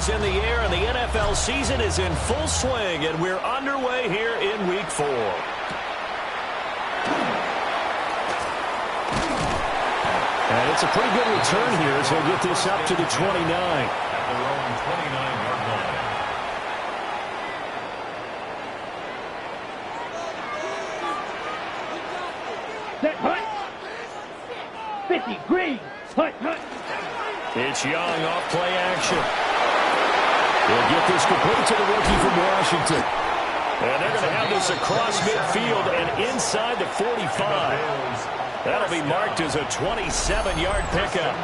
is in the air, and the NFL season is in full swing, and we're underway here in Week 4. And it's a pretty good return here as he'll get this up to the 29. At their own 29-yard line. Set, 50, green, hut. It's Young off play action. He'll get this complete to the rookie from Washington. And they're going to have this across midfield and inside the 45. That'll be marked as a 27-yard pickup.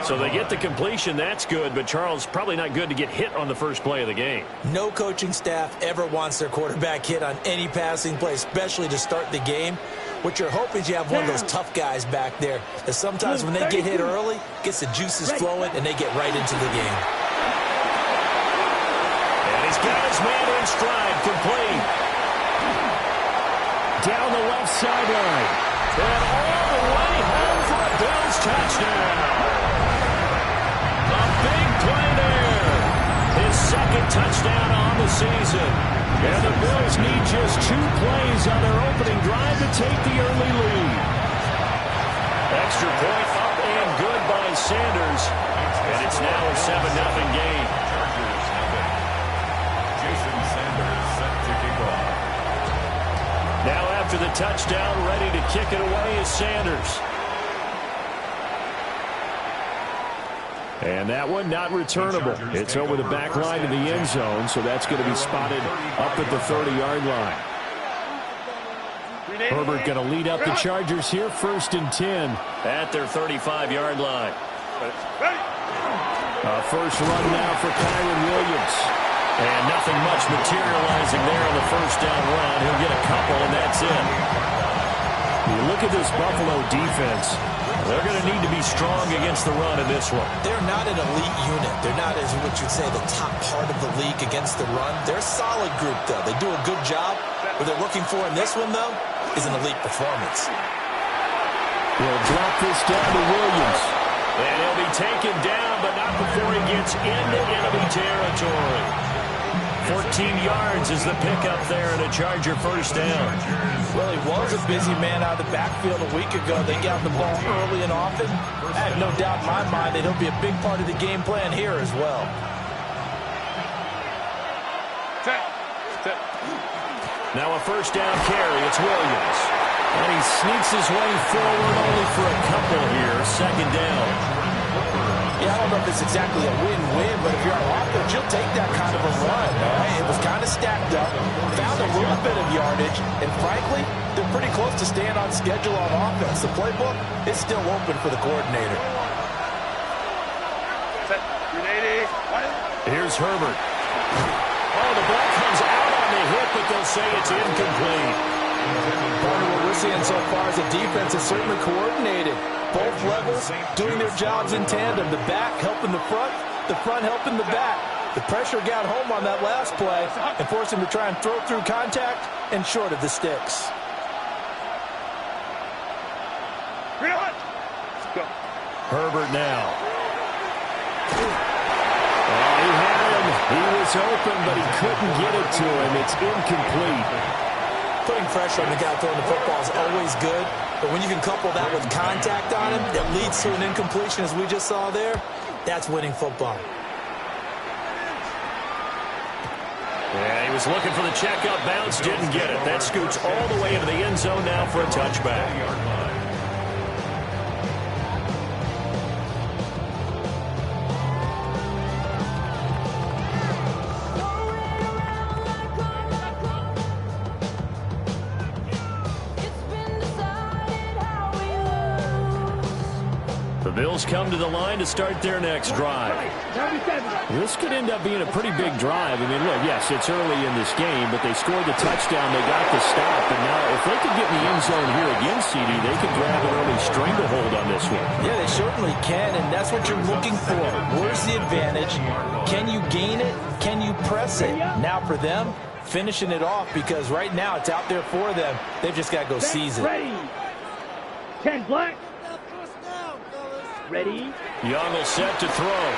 So they get the completion. That's good, but Charles, probably not good to get hit on the first play of the game. No coaching staff ever wants their quarterback hit on any passing play, especially to start the game. What you're hoping is you have one of those tough guys back there that sometimes when they get hit early, gets the juices flowing, and they get right into the game. And he's got his man in stride, complete. Down the left sideline. And all the way home for a Bills touchdown. A big play there. His second touchdown on the season. And the Bills need just 2 plays on their opening drive to take the early lead. Extra point up and good by Sanders. And it's now a 7-0 game. Jason Sanders set to kick off. Now after the touchdown, ready to kick it away is Sanders. And that one not returnable. It's over the back line of the end zone, so that's going to be spotted up at the 30-yard line. Herbert going to lead up the Chargers here, 1st and 10 at their 35-yard line. First run now for Kyren Williams. And nothing much materializing there on the first down run. He'll get a couple, and that's it. You look at this Buffalo defense. They're going to need to be strong against the run in this one. They're not an elite unit. They're not, as what you'd say, the top part of the league against the run. They're a solid group, though. They do a good job. What they're looking for in this one, though, is an elite performance. He'll drop this down to Williams. And he'll be taken down, but not before he gets into enemy territory. 14 yards is the pickup there and a Charger first down. Well, he was a busy man out of the backfield a week ago. They got the ball early and often. I have no doubt in my mind that he'll be a big part of the game plan here as well. Now a first down carry. It's Williams. And he sneaks his way forward only for a couple here. 2nd down. Yeah, I don't know if it's exactly a win-win, but if you're on offense, you'll take that kind of a run. All right? It was kind of stacked up, found a little bit of yardage, and frankly, they're pretty close to staying on schedule on offense. The playbook is still open for the coordinator. Here's Herbert. Oh, the ball comes out on the hit, but they'll say it's incomplete. Part of what we're seeing so far is the defense is certainly coordinated. Both levels doing their jobs in tandem. The back helping the front helping the back. The pressure got home on that last play and forced him to try and throw through contact and short of the sticks. Herbert now. Oh, he had him. He was open, but he couldn't get it to him. It's incomplete. Putting pressure on the guy throwing the football is always good, but when you can couple that with contact on him that leads to an incompletion, as we just saw there, that's winning football. Yeah, he was looking for the checkup bounce, didn't get it. That scoots all the way into the end zone now for a touchback. Bills come to the line to start their next drive. This could end up being a pretty big drive. I mean, look, yes, it's early in this game, but they scored the touchdown, they got the stop, and now if they could get in the end zone here again, CD, they could grab an early stranglehold on this one. Yeah, they certainly can, and that's what you're looking for. Where's the advantage? Can you gain it? Can you press it? Now for them, finishing it off, because right now it's out there for them. They've just got to go seize it. Ready. 10 black. Ready. Young will set to throw.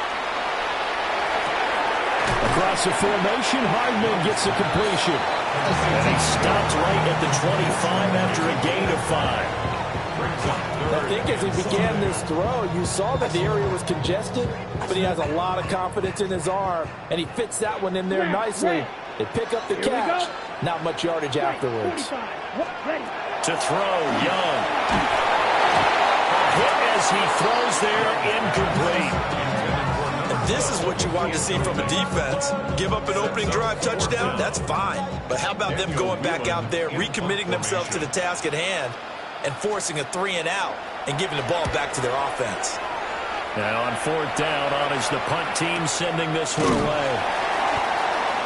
Across the formation, Hardman gets the completion. And he stopped right at the 25 after a gain of 5. I think as he began this throw, you saw that the area was congested, but he has a lot of confidence in his arm, and he fits that one in there nicely. They pick up the catch. Not much yardage afterwards. To throw, Young. Hit as he throws there, incomplete. And this is what you want to see from a defense. Give up an opening drive touchdown, that's fine. But how about them going back out there, recommitting themselves to the task at hand, and forcing a 3-and-out and giving the ball back to their offense. Now on 4th down, on is the punt team sending this one away.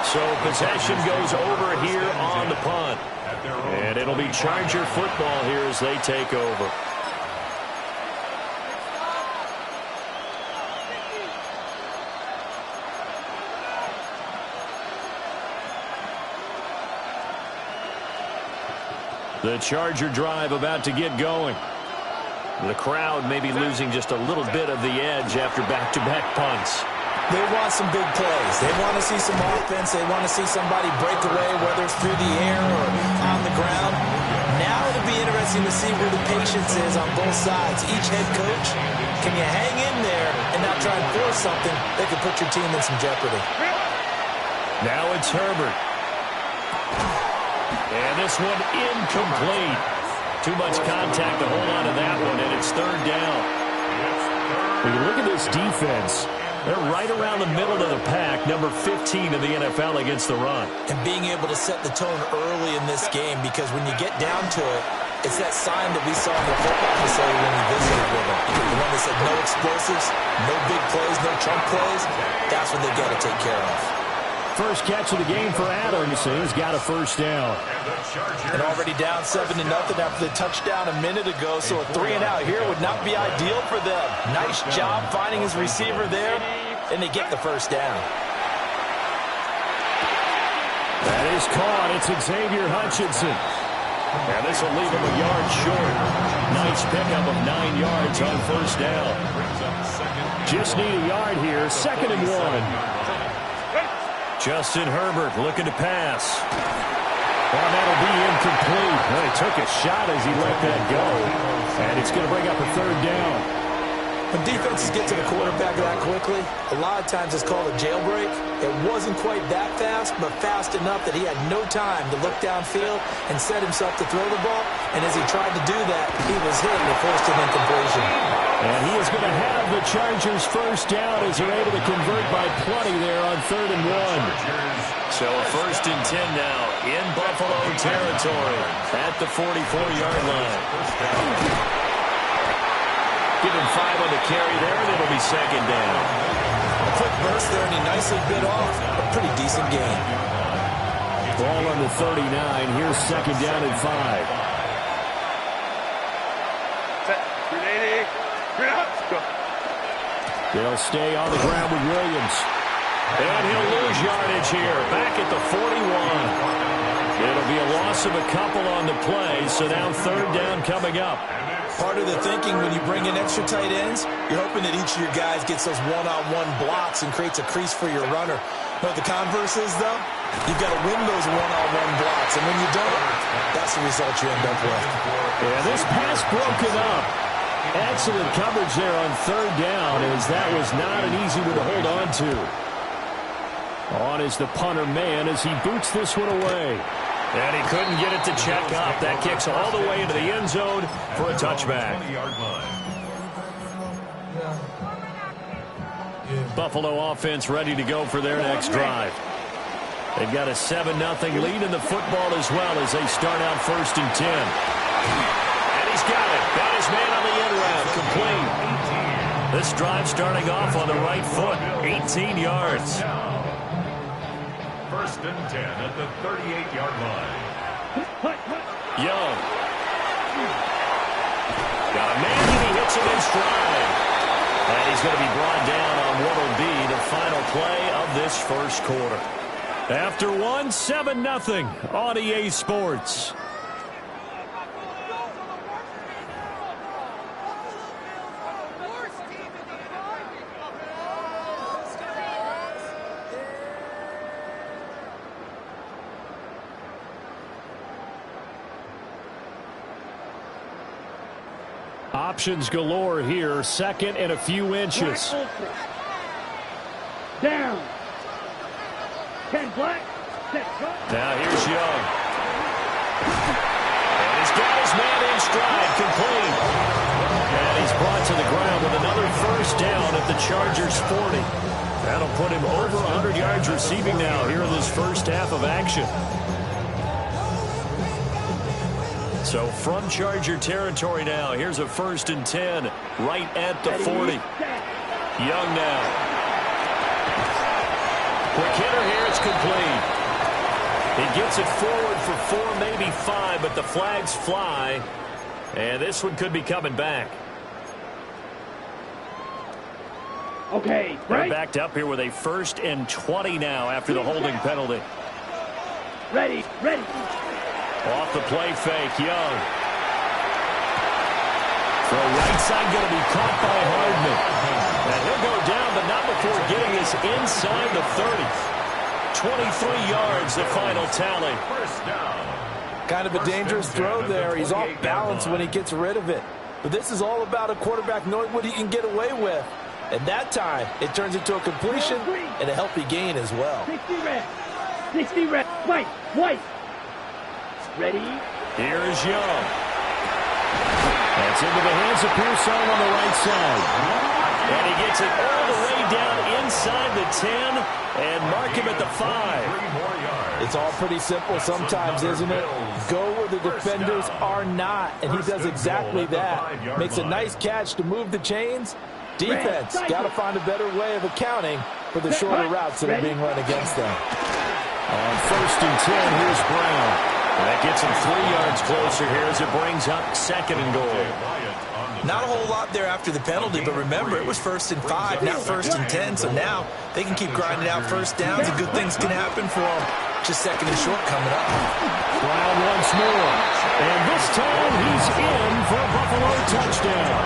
So possession goes over here on the punt. And it'll be Charger football here as they take over. The Charger drive about to get going. The crowd may be losing just a little bit of the edge after back-to-back punts. They want some big plays. They want to see some offense. They want to see somebody break away, whether it's through the air or on the ground. Now it'll be interesting to see where the patience is on both sides. Each head coach, can you hang in there and not try and force something that could put your team in some jeopardy? Now it's Herbert. And this one incomplete. Too much contact to hold on to that one, and it's 3rd down. When you look at this defense, they're right around the middle of the pack, number 15 in the NFL against the run. And being able to set the tone early in this game, because when you get down to it, it's that sign that we saw in the football facility when we visited with them. The one that said no explosives, no big plays, no chunk plays. That's what they got to take care of. First catch of the game for Adams, and he's got a 1st down. And already down 7-0 after the touchdown a minute ago, so a 3-and-out here would not be ideal for them. Nice job finding his receiver there, and they get the 1st down. That is caught. It's Xavier Hutchinson. And this will leave him a yard short. Nice pickup of 9 yards on 1st down. Just need a yard here. 2nd and 1. Justin Herbert looking to pass. Well, that'll be incomplete. Well, he took a shot as he let that go. And it's going to bring up a 3rd down. When defenses get to the quarterback that quickly, a lot of times it's called a jailbreak. It wasn't quite that fast, but fast enough that he had no time to look downfield and set himself to throw the ball. And as he tried to do that, he was hit and forced an incompletion. And he is going to have the Chargers 1st down as they're able to convert by plenty there on 3rd and 1. So a 1st and 10 now in Buffalo territory at the 44-yard line. Give him 5 on the carry there, and it'll be 2nd down. A quick burst there, and he nicely bit off a pretty decent gain. Ball on the 39. Here's 2nd down and 5. They'll stay on the ground with Williams. And he'll lose yardage here, back at the 41. It'll be a loss of a couple on the play, so now 3rd down coming up. Part of the thinking when you bring in extra tight ends, you're hoping that each of your guys gets those one-on-one blocks and creates a crease for your runner. But the converse is, though, you've got to win those one-on-one blocks, and when you don't, that's the result you end up with. Yeah, this pass broken up. Excellent coverage there on 3rd down, as that was not an easy one to hold on to. On is the punter man as he boots this one away. And he couldn't get it to check up. That kicks all the way into the end zone for a touchback. Buffalo offense ready to go for their next drive. They've got a 7-0 lead in the football as well as they start out 1st and 10. And he's got it. Got his man on the end round. Complete. This drive starting off on the right foot. 18 yards. 1st and 10 at the 38-yard line. Young. Got a man and he hits him in stride. And he's going to be brought down on what will be the final play of this 1st quarter. After 7-0 on EA Sports. Options galore here. Second and a few inches. Down. 10 black. Set. Now here's Young. And he's got his man in stride, complete. And he's brought to the ground with another first down at the Chargers' 40. That'll put him over 100 yards receiving now here in this first half of action. So from Charger territory now, here's a 1st and 10 right at the 40. Young now. Quick hitter here, it's complete. He gets it forward for 4, maybe 5, but the flags fly. And this one could be coming back. Okay, They're backed up here with a 1st and 20 now after the holding penalty. Ready. Off the play fake, Young. Throw right side going to be caught by Hardman. And he'll go down, but not before getting this inside the 30. 23 yards, the final tally. First down. Kind of a dangerous throw there. He's off balance when he gets rid of it. But this is all about a quarterback knowing what he can get away with. And that time, it turns into a completion and a healthy gain as well. 60 red. 60 red. White. Ready. Here is Young. That's into the hands of Pearson on the right side. And he gets it all the way down inside the 10 and mark him at the 5. It's all pretty simple sometimes, isn't it? Go where the defenders are not, and he does exactly that. Makes a nice catch to move the chains. Defense got to find a better way of accounting for the shorter routes that are being run against them. On 1st and 10, here's Brown. That gets him 3 yards closer here as it brings up 2nd and goal. Not a whole lot there after the penalty, but remember, it was 1st and 5, not 1st and 10, so now they can keep grinding out first downs and good things can happen for them. Just 2nd and short coming up. Brown once more. And this time he's in for a Buffalo touchdown.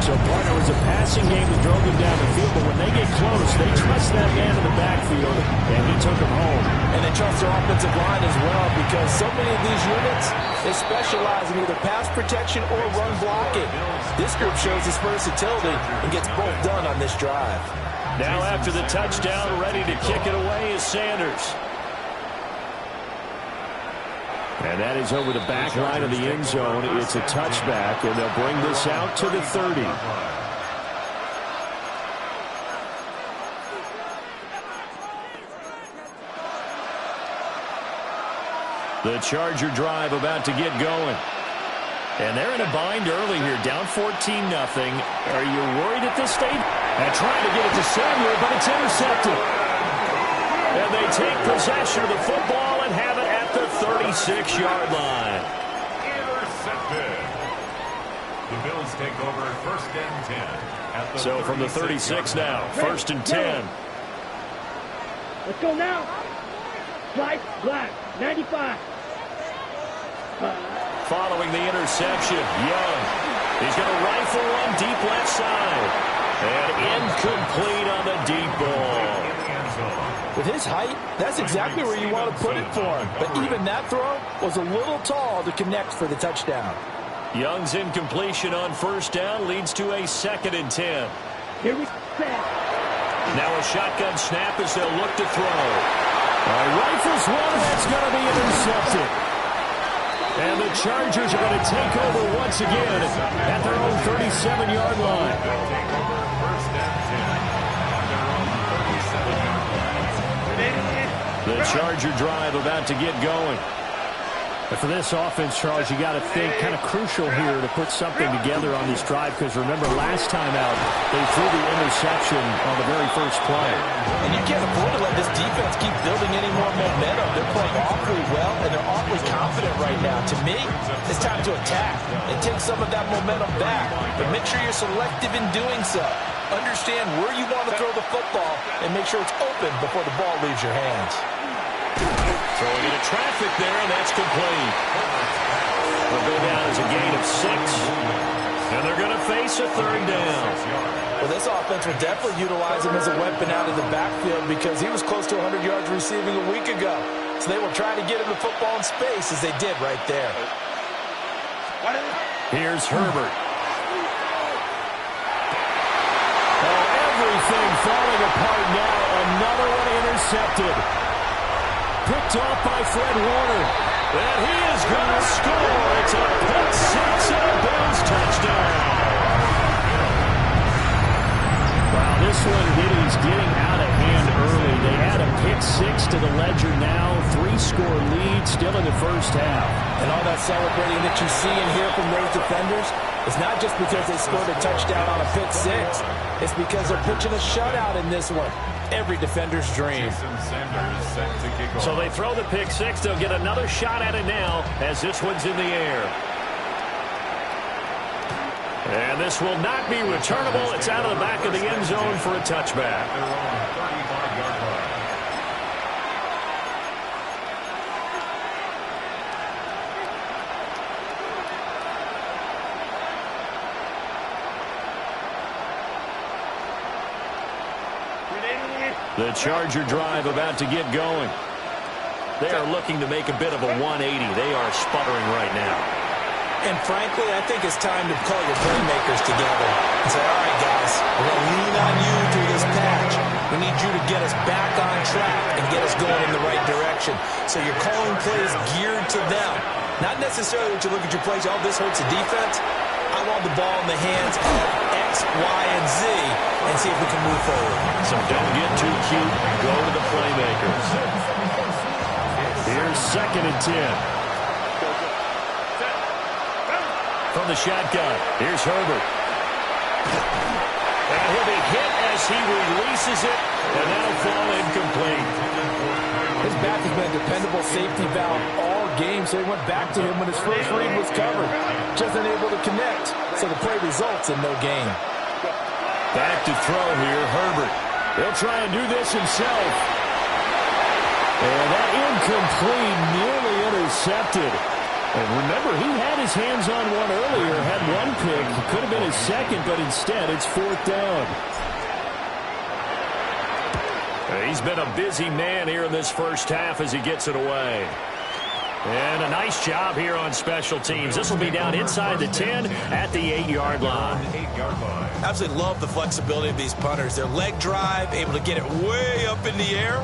So, partner, it was a passing game that drove him down the field, but when they get close, they trust that man in the backfield, and he took him home. And they trust their offensive line as well, because so many of these units, they specialize in either pass protection or run blocking. This group shows its versatility and gets both done on this drive. Now after the touchdown, ready to kick it away is Sanders. And that is over the back line of the end zone. It's a touchback, and they'll bring this out to the 30. The Charger drive about to get going. And they're in a bind early here, down 14-0. Are you worried at this stage? And trying to get it to Samuel, but it's intercepted. And they take possession of the football and have it at the 36-yard line. Intercepted. The Bills take over 1st and 10. At the So from the 36 now, 1st and 10. Let's go now. Black. 95. Following the interception, Young. He's going to rifle one deep left side. And incomplete on the deep ball. With his height, that's exactly where you want to put it for him. But even that throw was a little tall to connect for the touchdown. Young's incompletion on 1st down leads to a 2nd and 10. Here we go. Now a shotgun snap as they'll look to throw. Rifles one, that's going to be intercepted. And the Chargers are going to take over once again at their own 37-yard line. The Charger drive about to get going. But for this offense, Charles, you got to think kind of crucial here to put something together on this drive, because remember last time out they threw the interception on the very first play. And you can't afford to let this defense keep building any more momentum. They're playing awfully well, and they're awfully confident right now. To me, it's time to attack and take some of that momentum back. But make sure you're selective in doing so. Understand where you want to throw the football and make sure it's open before the ball leaves your hands. Throwing into traffic there, and that's complete. They'll go down as a gain of 6. And they're going to face a 3rd down. Well, this offense will definitely utilize him as a weapon out of the backfield, because he was close to 100 yards receiving a week ago. So they will try to get him the football in space, as they did right there. Here's Herbert. Oh, everything falling apart now. Another one intercepted. Picked off by Fred Warner. And he is going to score. It's a pick six and a Bills touchdown. Wow, this one is getting out of hand early. They add a pick six to the ledger now. 3-score lead still in the first half. And all that celebrating that you see and hear from those defenders is not just because they scored a touchdown on a pick six. It's because they're pitching a shutout in this one. Every defender's dream. So they throw the pick six. They'll get another shot at it now as this one's in the air. And this will not be returnable. It's out of the back of the end zone for a touchback. The Charger drive about to get going. They are looking to make a bit of a 180. They are sputtering right now. And frankly, I think it's time to call your playmakers together and say, all right, guys, we're going to lean on you through this patch. We need you to get us back on track and get us going in the right direction. So you're calling plays geared to them. Not necessarily that you look at your plays, oh, this hurts the defense. I want the ball in the hands of X, Y, and Z and see if we can move forward. So don't get too cute. Go to the playmakers. Here's 2nd and 10. From the shotgun, here's Herbert. And he'll be hit as he releases it, and that'll fall incomplete. His back has been a dependable safety valve all game, so he went back to him when his first read was covered. Just unable to connect, so the play results in no gain. Back to throw here, Herbert. He'll try and do this himself. And that incomplete, nearly intercepted. And remember, he had his hands on one earlier, had one pick. It could have been his second, but instead it's 4th down. He's been a busy man here in this first half as he gets it away. And a nice job here on special teams. This will be down inside the 10 at the 8-yard line. Absolutely love the flexibility of these punters. Their leg drive, able to get it way up in the air,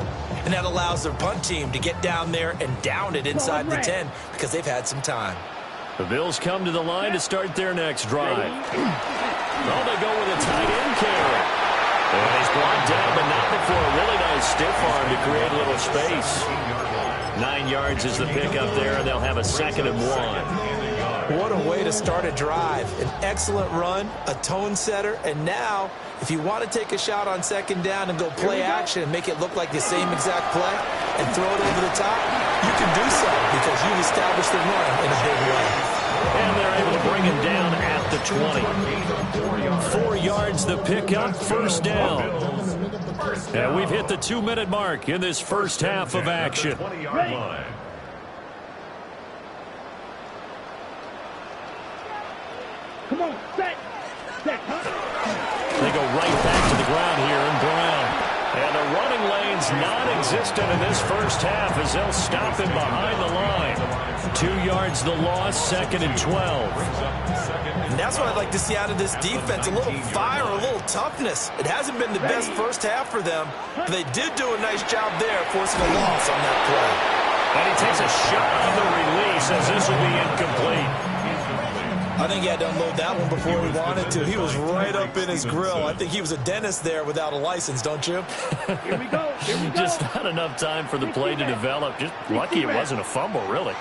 and that allows their punt team to get down there and down it inside the 10 because they've had some time. The Bills come to the line to start their next drive. Oh, they go with a tight end carry. And he's blocked down, but not before a really nice stiff arm to create a little space. 9 yards is the pickup there, and they'll have a 2nd and 1. What a way to start a drive. An excellent run, a tone setter, and now, if you want to take a shot on 2nd down and go play action and make it look like the same exact play and throw it over the top, you can do so because you've established the run in a big way. And they're able to bring him down at the 20. 4 yards the pickup, 1st down. And we've hit the 2-minute mark in this first half of action. Come on, set, huh? They go right back to the ground here in Brown. And the running lane's non-existent in this first half as they'll stop him behind the line. 2 yards the loss, 2nd and 12. And that's what I'd like to see out of this defense, a little fire, a little toughness. It hasn't been the best first half for them, but they did do a nice job there forcing a loss on that play. And he takes a shot on the release as this will be incomplete. I think he had to unload that one before he wanted to. He was right up in his grill. I think he was a dentist there without a license, don't you? Here we go. Just not enough time for the play to develop. Just lucky it wasn't a fumble, really.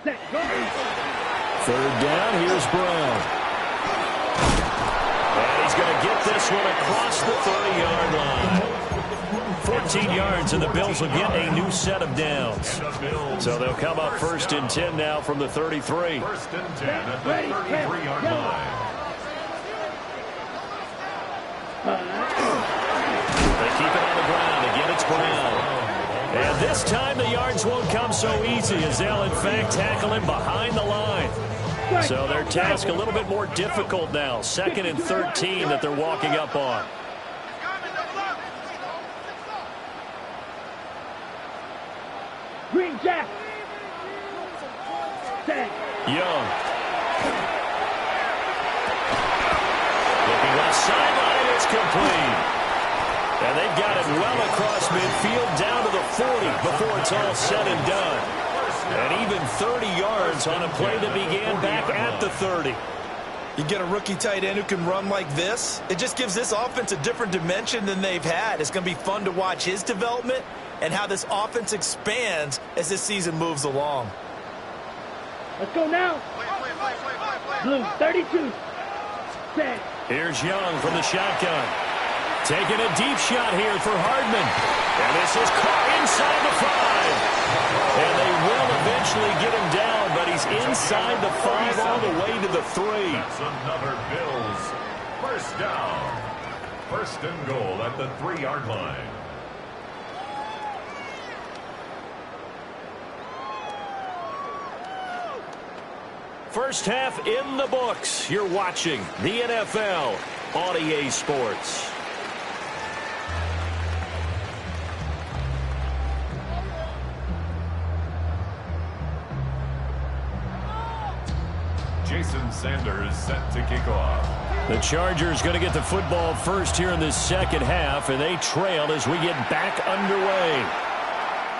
Set, go. 3rd down, here's Brown. And he's going to get this one across the 30-yard line. 14 yards, and the Bills will get a new set of downs. So they'll come up 1st and 10 now from the 33. 1st and 10 at the 33-yard line. They keep it on the ground. Again, it's Brown. And this time the yards won't come so easy as they'll, in fact, tackle him behind the line. So their task a little bit more difficult now. 2nd and 13 that they're walking up on. Green Jack. Set. Young. Looking left sideline, it's complete. And they've got it well across midfield down to the 40 before it's all said and done. And even 30 yards on a play that began back at the 30. You get a rookie tight end who can run like this, it just gives this offense a different dimension than they've had. It's going to be fun to watch his development and how this offense expands as this season moves along. Let's go now. Blue, 32. Set. Here's Young from the shotgun. Taking a deep shot here for Hardman. And this is caught inside the 5. And they will eventually get him down, but he's inside the 5 all the way to the 3. That's another Bills first down. First and goal at the 3-yard line. First half in the books. You're watching the NFL on EA Sports. Jason Sanders set to kick off. The Chargers going to get the football first here in this second half, and they trail as we get back underway.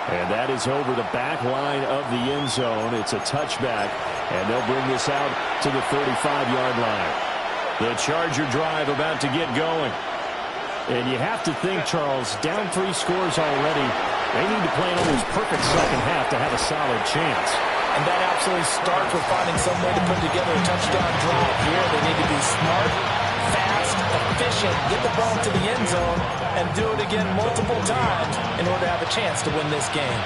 And that is over the back line of the end zone. It's a touchback, and they'll bring this out to the 35-yard line. The Charger drive about to get going. And you have to think, Charles, down 3 scores already. They need to play an almost perfect second half to have a solid chance. And that absolutely starts with finding some way to put together a touchdown drive here. They need to be smart, fast, efficient, get the ball to the end zone, and do it again multiple times in order to have a chance to win this game.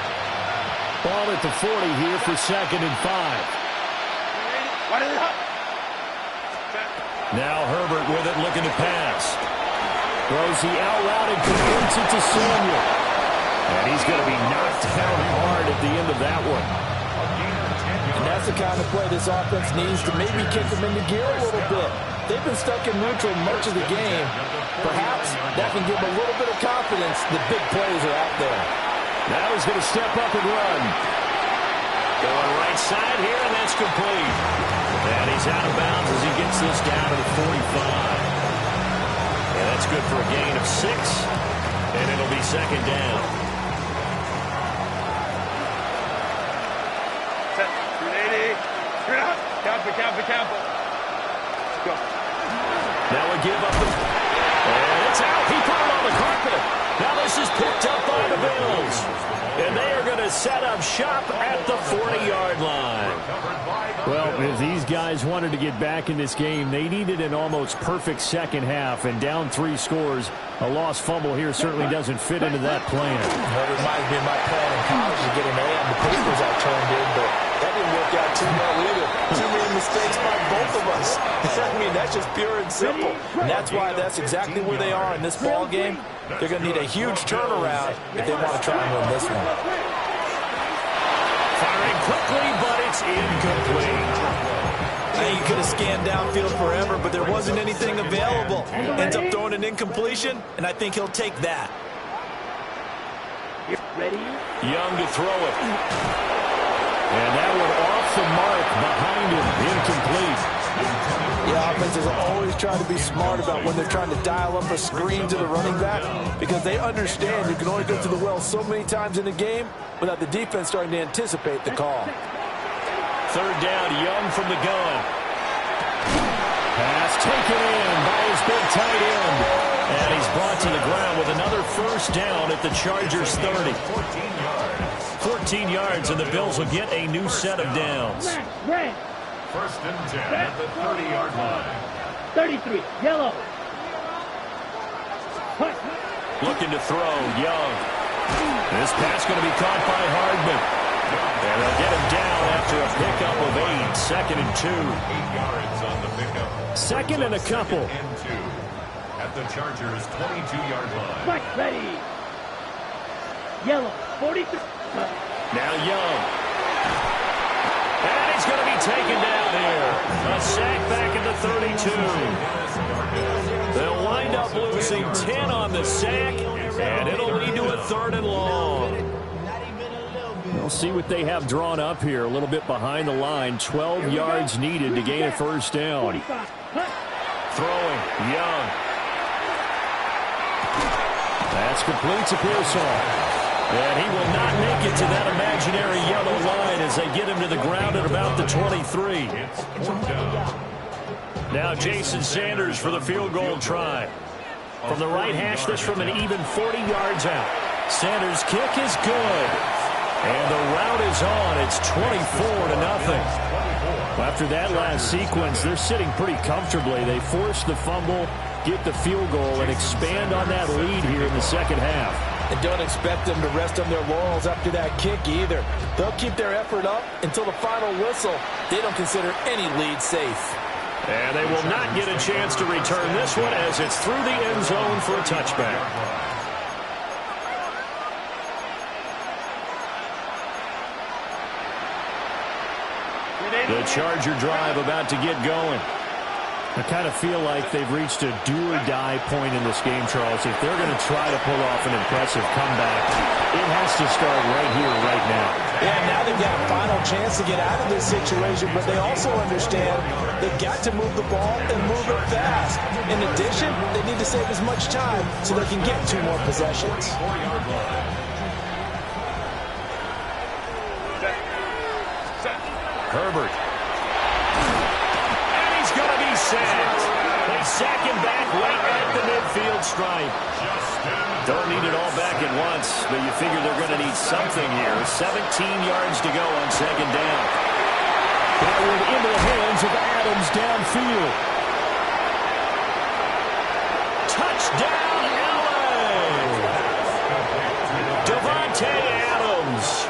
Ball at the 40 here for 2nd and 5. Now Herbert with it, looking to pass. Throws the out route and completes it to Samuel. And he's going to be knocked down hard at the end of that one. And that's the kind of play this offense needs to maybe kick them into gear a little bit. They've been stuck in neutral much of the game. Perhaps that can give them a little bit of confidence that big plays are out there. Now he's going to step up and run. Going right side here, and that's complete. And he's out of bounds as he gets this down to the 45. And that's good for a gain of 6. And it'll be 2nd down. Campo. Go. Now we give up the... And it's out. He put it on the carpet. Now this is picked up by the Bills. And they are going to set up shop at the 40-yard line. Well, if these guys wanted to get back in this game, they needed an almost perfect second half. And down 3 scores, a lost fumble here certainly doesn't fit into that plan. That reminds me of my plan in college to get an A on the papers I turned in, but that didn't work out too well either. Too many mistakes by both of us. I mean, that's just pure and simple. And that's why that's exactly where they are in this ball game. They're going to need a huge turnaround if they want to try and win this one. Firing quickly, but it's incomplete. He could have scanned downfield forever, but there wasn't anything available. Ends up throwing an incompletion, and I think he'll take that. Ready? Young to throw it. And that one off the mark behind him. Incomplete. Yeah, offenses always try to be smart about when they're trying to dial up a screen to the running back because they understand you can only go to the well so many times in a game without the defense starting to anticipate the call. 3rd down, Young from the gun. Pass taken in by his big tight end. And he's brought to the ground with another 1st down at the Chargers 30. 14 yards, and the Bills will get a new set of downs. Red. 1st and 10 at the 30-yard line. 33. Yellow. Punt. Looking to throw, Young. This pass going to be caught by Hardman. And they'll get him down after a pickup of 8. 2nd and 2. 8 yards on the pickup. 2nd and a couple. 2nd and 2 at the Chargers' 22-yard line. Punt. Ready. Yellow. 43. Now Young. And he's going to be taken down here. A sack back at the 32. They'll wind up losing 10 on the sack, and it'll lead to a 3rd and long. We'll see what they have drawn up here. A little bit behind the line. 12 yards needed to gain a first down. Throwing, Young. That's complete to Pearsall. And he will not make it to that imaginary yellow line as they get him to the ground at about the 23. Now Jason Sanders for the field goal try. From the right hash, this from an even 40 yards out. Sanders' kick is good. And the route is on. It's 24-0. After that last sequence, they're sitting pretty comfortably. They force the fumble, get the field goal, and expand on that lead here in the second half. And don't expect them to rest on their laurels after that kick either. They'll keep their effort up until the final whistle. They don't consider any lead safe. And they will not get a chance to return this one as it's through the end zone for a touchback. The Charger drive about to get going. I kind of feel like they've reached a do-or-die point in this game, Charles. If they're going to try to pull off an impressive comeback, it has to start right here, right now. Yeah, now they've got a final chance to get out of this situation, but they also understand they've got to move the ball and move it fast. In addition, they need to save as much time so they can get 2 more possessions. Herbert. And he's going to be sacked. They sack him back right at the midfield stripe. Don't need it all back at once, but you figure they're going to need something here. 17 yards to go on second down. Forward into the hands of Adams downfield. Touchdown, LA! Davante Adams,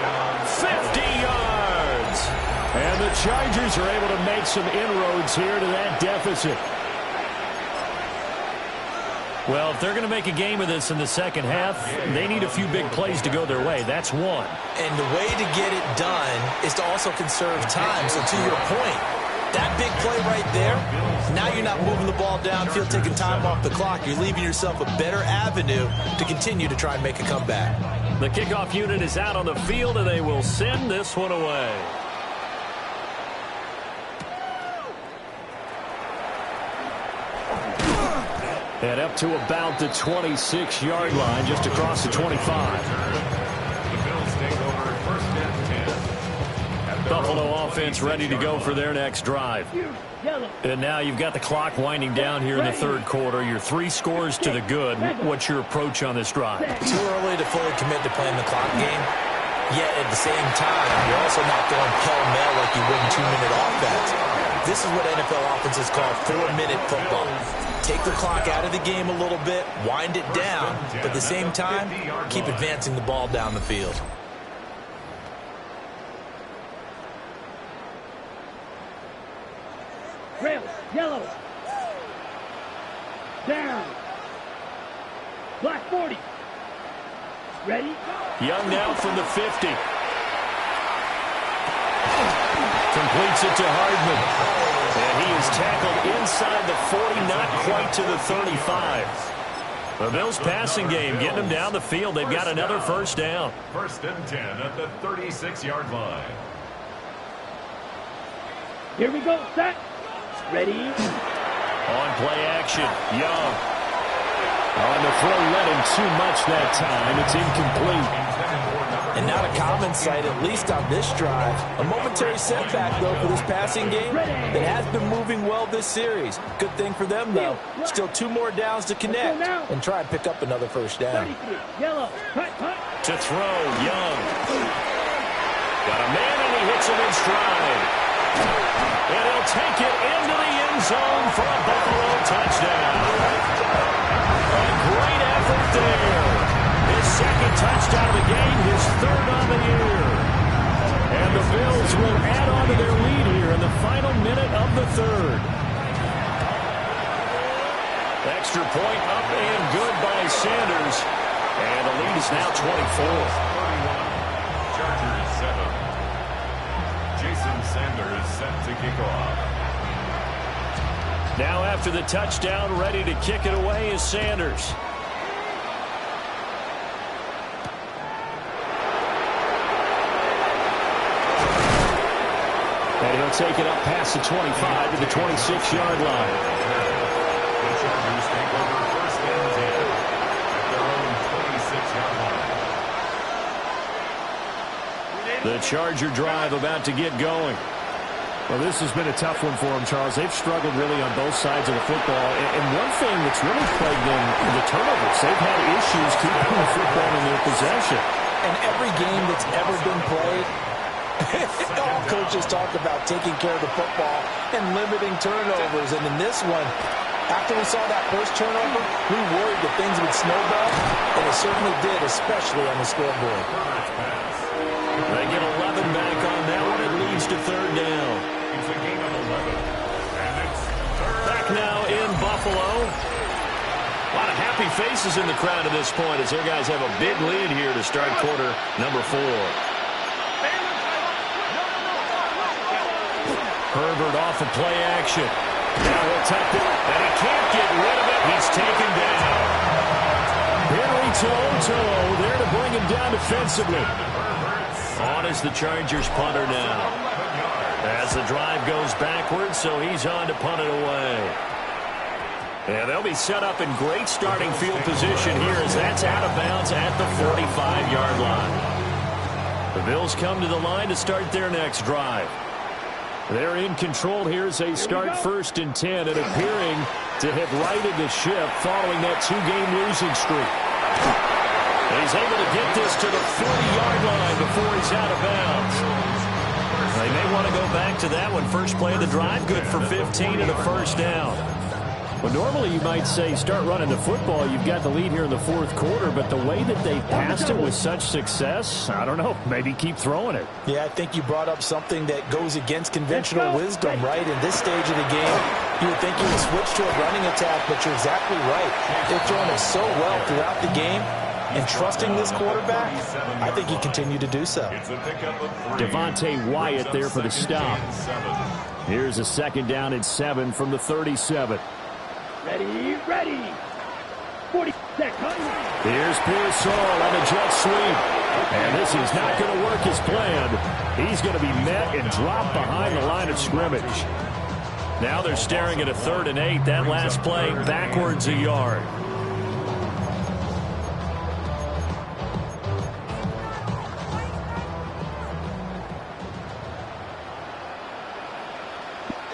50 yards. And the Chargers are able to make some inroads here to that deficit. Well, if they're going to make a game of this in the second half, they need a few big plays to go their way. That's one. And the way to get it done is to also conserve time. So to your point, that big play right there, now you're not moving the ball downfield, taking time off the clock. You're leaving yourself a better avenue to continue to try and make a comeback. The kickoff unit is out on the field, and they will send this one away. And up to about the 26-yard line, just across the 25. The Bills take over first and 10. Buffalo offense ready to go for their next drive. And now you've got the clock winding down here in the third quarter. You're 3 scores to the good. What's your approach on this drive? Too early to fully commit to playing the clock game. Yet at the same time, you're also not going pell-mell like you would in 2-minute offense. This is what NFL offenses call 4-minute football. Take the clock out of the game a little bit, wind it down, but at the same time, keep advancing the ball down the field. Rail, yellow. Down. Black 40. Ready? Young now from the 50. Completes it to Hardman. And he is tackled inside the 40, not quite to the 35. The Bills passing game, getting them down the field. They've got another first down. First and 10 at the 36-yard line. Here we go. Set. Ready? On play action, Young. On the throw, led him too much that time. It's incomplete. And not a common sight, at least on this drive. A momentary setback, though, for this passing game that has been moving well this series. Good thing for them, though. Still 2 more downs to connect and try and pick up another first down. 33. Yellow. Cut. To throw, Young. Got a man, and he hits him in stride. And he'll take it into the end zone for a Buffalo touchdown. A great effort there. His second touchdown of the game, his 3rd on the year. And the Bills will add on to their lead here in the final minute of the 3rd. Extra point up and good by Sanders. And the lead is now 24. 31. Chargers 7. Jason Sanders set to kick off. Now after the touchdown, ready to kick it away is Sanders. take it up past the 25 to the 26-yard line. The Chargers take over first and 10 at their own 26-yard line. The Charger drive about to get going. Well, this has been a tough one for them, Charles. They've struggled really on both sides of the football. And one thing that's really plagued them, the turnovers. They've had issues keeping the football in their possession. And every game that's ever been played, all coaches talk about taking care of the football and limiting turnovers. And in this one, after we saw that first turnover, we worried that things would snowball, and it certainly did, especially on the scoreboard. They get 11 back on that one. It leads to third down. It's a game of 11. And it's Back now in Buffalo. A lot of happy faces in the crowd at this point as their guys have a big lead here to start quarter number 4. Herbert off of play action. Now he'll tuck it, and he can't get rid of it. He's taken down. Henry Toto there to bring him down defensively. On is the Chargers punter now. As the drive goes backwards, so he's on to punt it away. And they'll be set up in great starting field position here as that's out of bounds at the 45-yard line. The Bills come to the line to start their next drive. They're in control here as they start first and 10 and appearing to have righted the ship following that 2-game losing streak. He's able to get this to the 40-yard line before he's out of bounds. They may want to go back to that one. First play of the drive, good for 15 and a first down. Well, normally you might say start running the football. You've got the lead here in the fourth quarter, but the way that they passed it with such success, I don't know, maybe keep throwing it. Yeah, I think you brought up something that goes against conventional wisdom, right? In this stage of the game, you would think you would switch to a running attack, but you're exactly right. They're throwing it so well throughout the game, and trusting this quarterback, I think he continued to do so. It's a pickup of 3. Devontae Wyatt there for the stop. Here's a second down and 7 from the 37. Ready, ready. 40 seconds. Here's Pearsall on a jet sweep. And this is not going to work as planned. He's going to be met and dropped behind the line of scrimmage. Now they're staring at a 3rd and 8. That last play backwards a yard.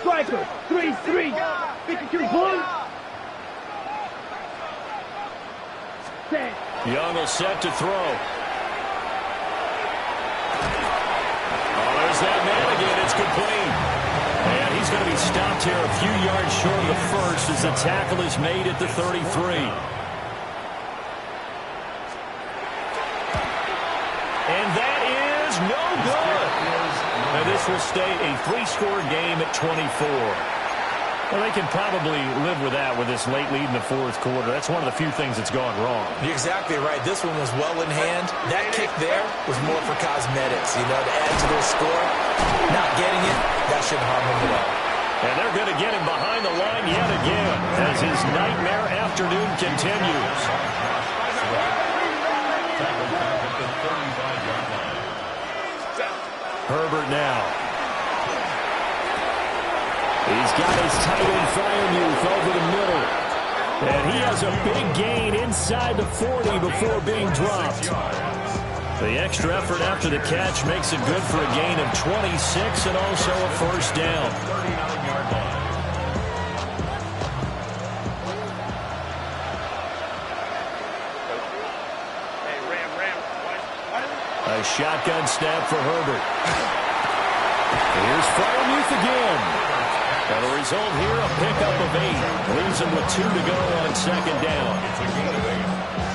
Striker, 3-3. 52 blue. Set. Young will set to throw. Oh, there's that man again. It's complete. And he's going to be stopped here a few yards short of the first as the tackle is made at the 33. And that is no good. And this will stay a 3-score game at 24. Well, they can probably live with that with this late lead in the fourth quarter. That's one of the few things that's gone wrong. You're exactly right. This one was well in hand. That kick there was more for cosmetics, to add to their score. Not getting it, that shouldn't harm them at all. And they're going to get him behind the line yet again as his nightmare afternoon continues. Herbert now. He's got his tight end Freiermuth over the middle. And he has a big gain inside the 40 before being dropped. The extra effort after the catch makes it good for a gain of 26 and also a first down. 39-yard line. A shotgun snap for Herbert. Here's Freiermuth again. And the result here, a pickup of 8. Leaves him with 2 to go on second down.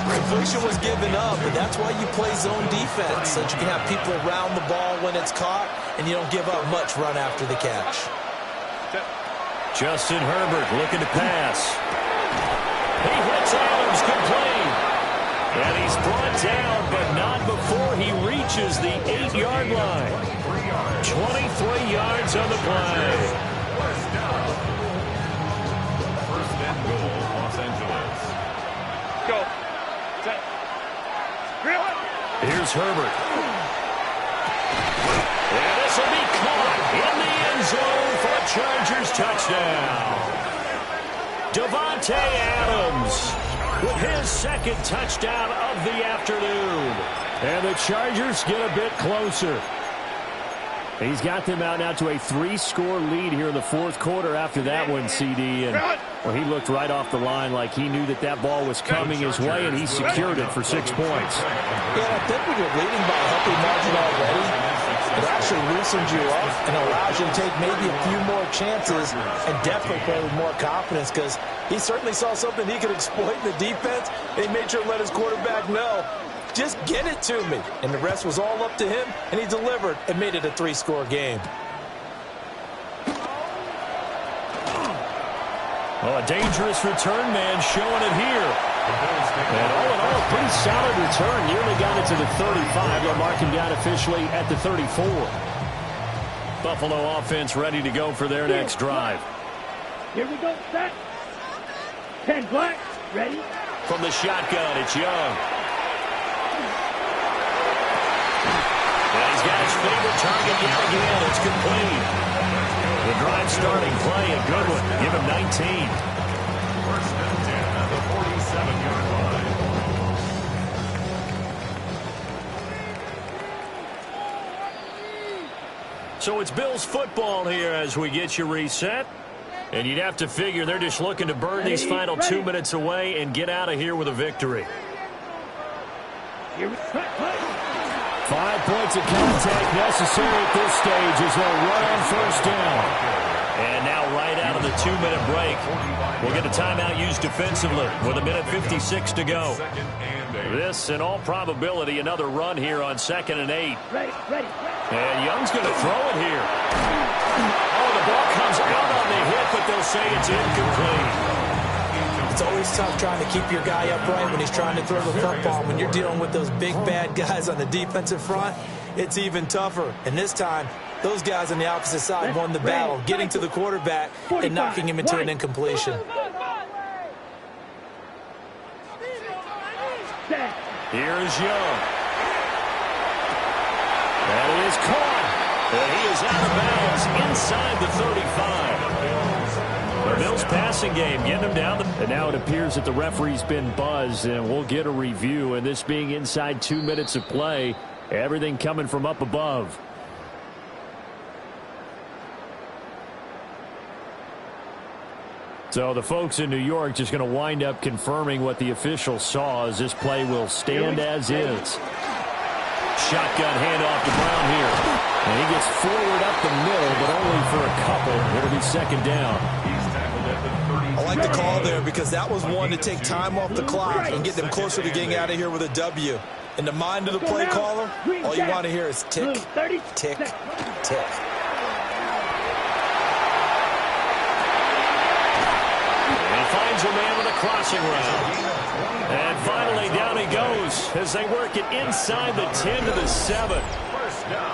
Completion was given up, and that's why you play zone defense, so that you can have people around the ball when it's caught, and you don't give up much run after the catch. Justin Herbert looking to pass. He hits Adams, complete. And he's brought down, but not before he reaches the 8-yard line. 23 yards on the play. First and goal, Los Angeles. Go. Set. Here's Herbert. And this will be caught in the end end zone for a Chargers touchdown. Davante Adams with his second touchdown of the afternoon. And the Chargers get a bit closer. He's got them out now to a 3-score lead here in the fourth quarter after that one, CD. And well, he looked right off the line like he knew that that ball was coming his way, and he secured it for 6 points. Yeah, I think when you're leading by a healthy margin already, it actually loosens you up and allows you to take maybe a few more chances and definitely play with more confidence, because he certainly saw something he could exploit in the defense. He made sure to let his quarterback know, just get it to me. And the rest was all up to him, and he delivered and made it a 3-score game. Oh, a dangerous return man showing it here. And all in all, a pretty solid return. Nearly got it to the 35. They'll mark him down officially at the 34. Buffalo offense ready to go for their next drive. Here we go, set. 10 black, ready. From the shotgun, it's Young. And he's got his favorite target yet again. It's complete. The drive starting play, a good one. Give him 19. First and 10 at the 47-yard line. So it's Bills football here as we get you reset. And you'd have to figure they're just looking to burn these final 2 minutes away and get out of here with a victory. Here we go. 5 points of contact necessary at this stage as they'll run on first down. And now right out of the 2-minute break, we'll get a timeout used defensively with 1:56 to go. This, in all probability, another run here on 2nd and 8. Ready, ready. And Young's going to throw it here. Oh, the ball comes out on the hit, but they'll say it's incomplete. It's always tough trying to keep your guy upright when he's trying to throw the football. When you're dealing with those big, bad guys on the defensive front, it's even tougher. And this time, those guys on the opposite side won the battle, getting to the quarterback and knocking him into an incompletion. Here's Young. And it is caught. And he is out of bounds inside the 35. The Bills passing game getting him down. And now it appears that the referee's been buzzed, and we'll get a review. And this being inside 2 minutes of play, everything coming from up above. So the folks in New York just going to wind up confirming what the official saw, as this play will stand as is. Shotgun handoff to Brown here. And he gets forward up the middle, but only for a couple. It'll be 2nd down. I like the call there because that was one to take time off the clock and get them closer to getting out of here with a W. In the mind of the play caller, all you want to hear is tick, tick, tick. Finds a man with a crossing route. And finally down he goes as they work it inside the 10 to the 7.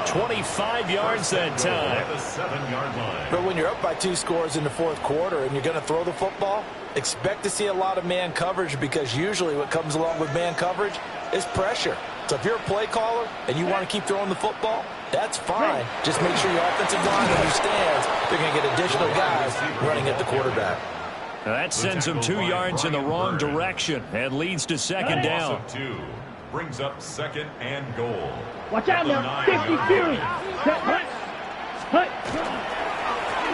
25 yards that time. But when you're up by 2 scores in the fourth quarter and you're going to throw the football, expect to see a lot of man coverage, because usually what comes along with man coverage is pressure. So if you're a play caller and you want to keep throwing the football, that's fine. Just make sure your offensive line understands they're going to get additional guys running at the quarterback. Now that sends them 2 yards in the wrong direction and leads to 2nd down. 2 brings up 2nd and goal. Watch out now. 50 Fury. Hut.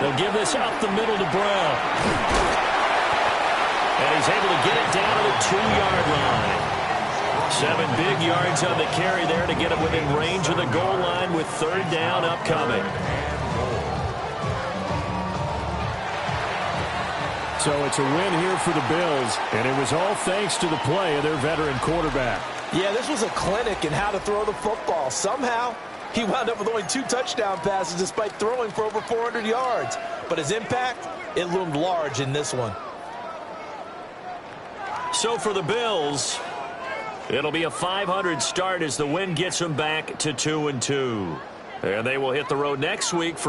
They'll give this up the middle to Brown. And he's able to get it down to the 2-yard line. 7 big yards on the carry there to get it within range of the goal line with 3rd down upcoming. So it's a win here for the Bills, and it was all thanks to the play of their veteran quarterback. Yeah, this was a clinic in how to throw the football. Somehow, he wound up with only 2 touchdown passes despite throwing for over 400 yards. But his impact, it loomed large in this one. So for the Bills, it'll be a 500 start as the win gets them back to 2-2. And they will hit the road next week for